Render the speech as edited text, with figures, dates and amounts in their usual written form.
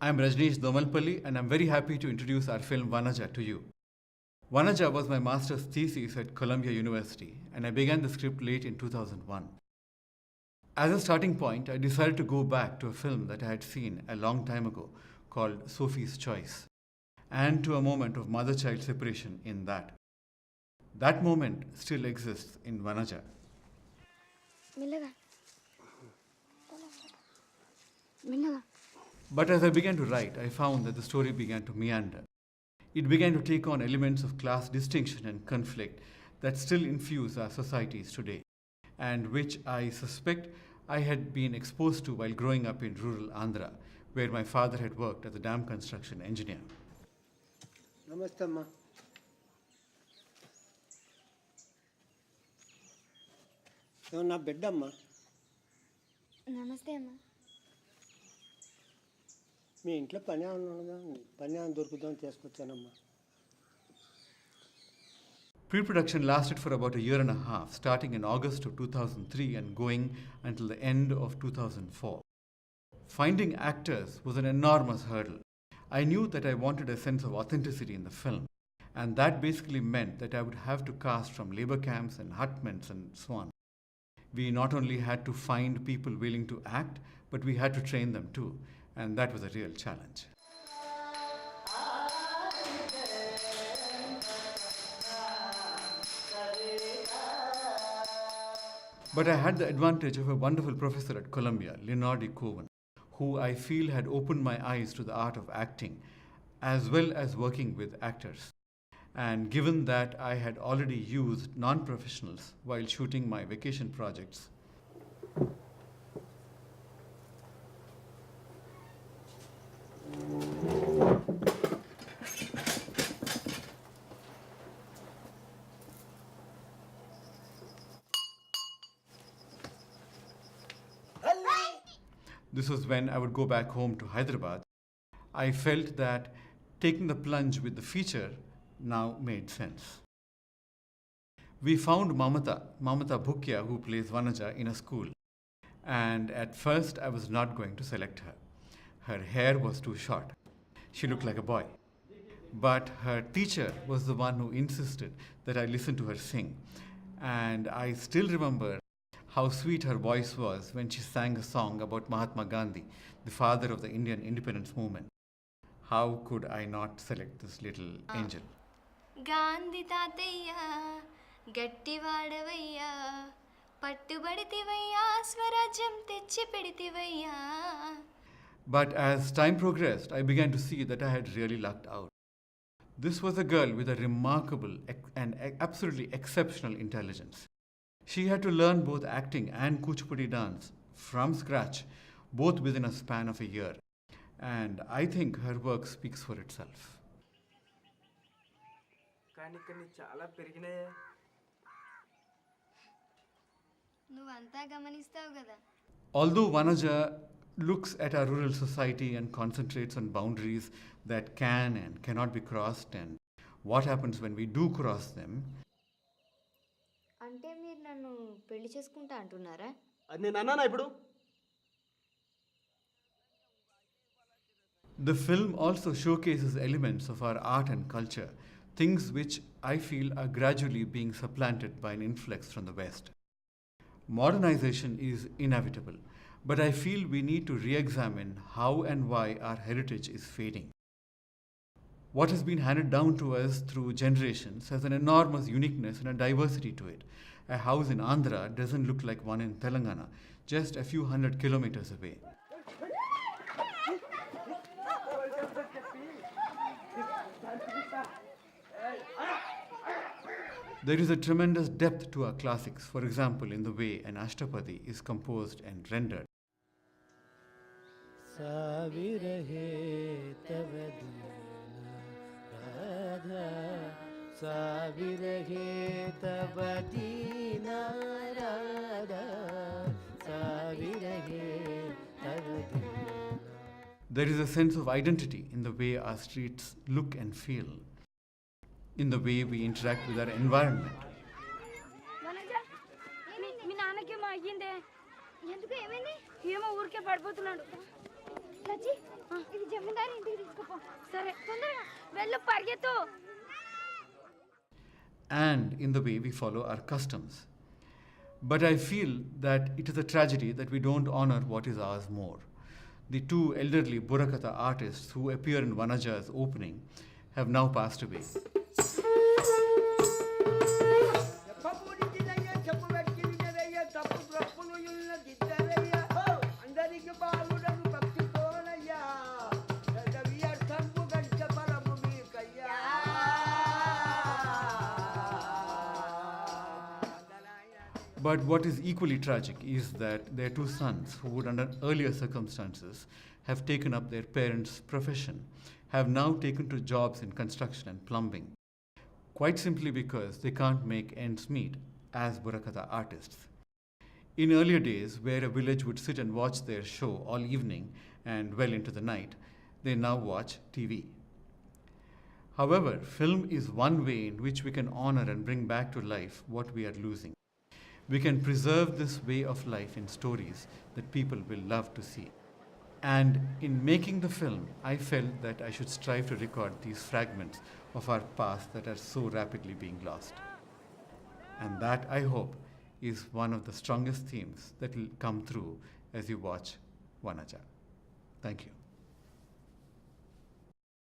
I'm Racneş Domalpalli, and I'm very happy to introduce our film Vanaca to you. Vanaca was my master's thesis at Columbia University, and I began the script late in 2001. As a starting point, I decided to go back to a film that I had seen a long time ago called Sophie's Choice, and to a moment of mother-child separation in that. That moment still exists in Vanaca. But as I began to write, I found that the story began to meander. It began to take on elements of class distinction and conflict that still infuse our societies today, and which I suspect I had been exposed to while growing up in rural Andhra, where my father had worked as a dam construction engineer. Namaste, Amma. So, na bed, Amma. Namaste, Amma. మీ ఇంట్లో పని ఏమన్నా దొరుకుతుందని తీసుకొచ్చానమ్మా. Pre-production lasted for about a year and a half, starting in August of 2003 and going until the end of 2004. Finding actors was an enormous hurdle. I knew that I wanted a sense of authenticity in the film, and that basically meant that I would have to cast from labor camps and hutments and so on. We not only had to find people willing to act, but we had to train them too, and that was a real challenge. But I had the advantage of a wonderful professor at Columbia, Leonard Cohen, who I feel had opened my eyes to the art of acting, as well as working with actors. And given that I had already used non-professionals while shooting my vacation projects, this was when I would go back home to Hyderabad. I felt that taking the plunge with the feature now made sense. We found Mamatha Bhukya, who plays Vanaja, in a school, and at first I was not going to select her. Her hair was too short. She looked like a boy. But her teacher was the one who insisted that I listen to her sing, and I still remember how sweet her voice was when she sang a song about Mahatma Gandhi, the father of the Indian independence movement. How could I not select this little angel? Gandhi tatayya gatti vaadavayya pattubaditivayya swarajyam techi peditivayya. But as time progressed, I began to see that I had really lucked out. This was a girl with a remarkable and absolutely exceptional intelligence. She had to learn both acting and Kuchipudi dance from scratch, both within a span of a year. And I think her work speaks for itself. Although Vanaja looks at our rural society and concentrates on boundaries that can and cannot be crossed and what happens when we do cross them, అంటే మీరు నన్ను పెళ్లి చేసుకుంటా అంటున్నారా? అది నేను అన్నానా ఇప్పుడు? The film also showcases elements of our art and culture, things which I feel are gradually being supplanted by an influx from the West. Modernization is inevitable, but I feel we need to re-examine how and why our heritage is fading. What has been handed down to us through generations has an enormous uniqueness and a diversity to it. A house in Andhra doesn't look like one in Telangana, just a few hundred kilometers away. There is a tremendous depth to our classics, for example, in the way an Ashtapadi is composed and rendered. There is a sense of identity in the way our streets look and feel, in the way we interact with our environment. ఇది జమీందారు ఇంటికి తీసుకుపో సరే తొందరగా వెళ్ళు పరిగెత్తు and in the way we follow our customs. But I feel that it is a tragedy that we don't honor what is ours more. The two elderly Burakatha artists who appear in Vanaja's opening have now passed away. But what is equally tragic is that their two sons, who would under earlier circumstances have taken up their parents' profession, have now taken to jobs in construction and plumbing, quite simply because they can't make ends meet as Burakatha artists. In earlier days, where a village would sit and watch their show all evening and well into the night, they now watch TV. However, film is one way in which we can honor and bring back to life what we are losing. We can preserve this way of life in stories that people will love to see. And in making the film, I felt that I should strive to record these fragments of our past that are so rapidly being lost. And that, I hope, is one of the strongest themes that will come through as you watch Vanaja. Thank you.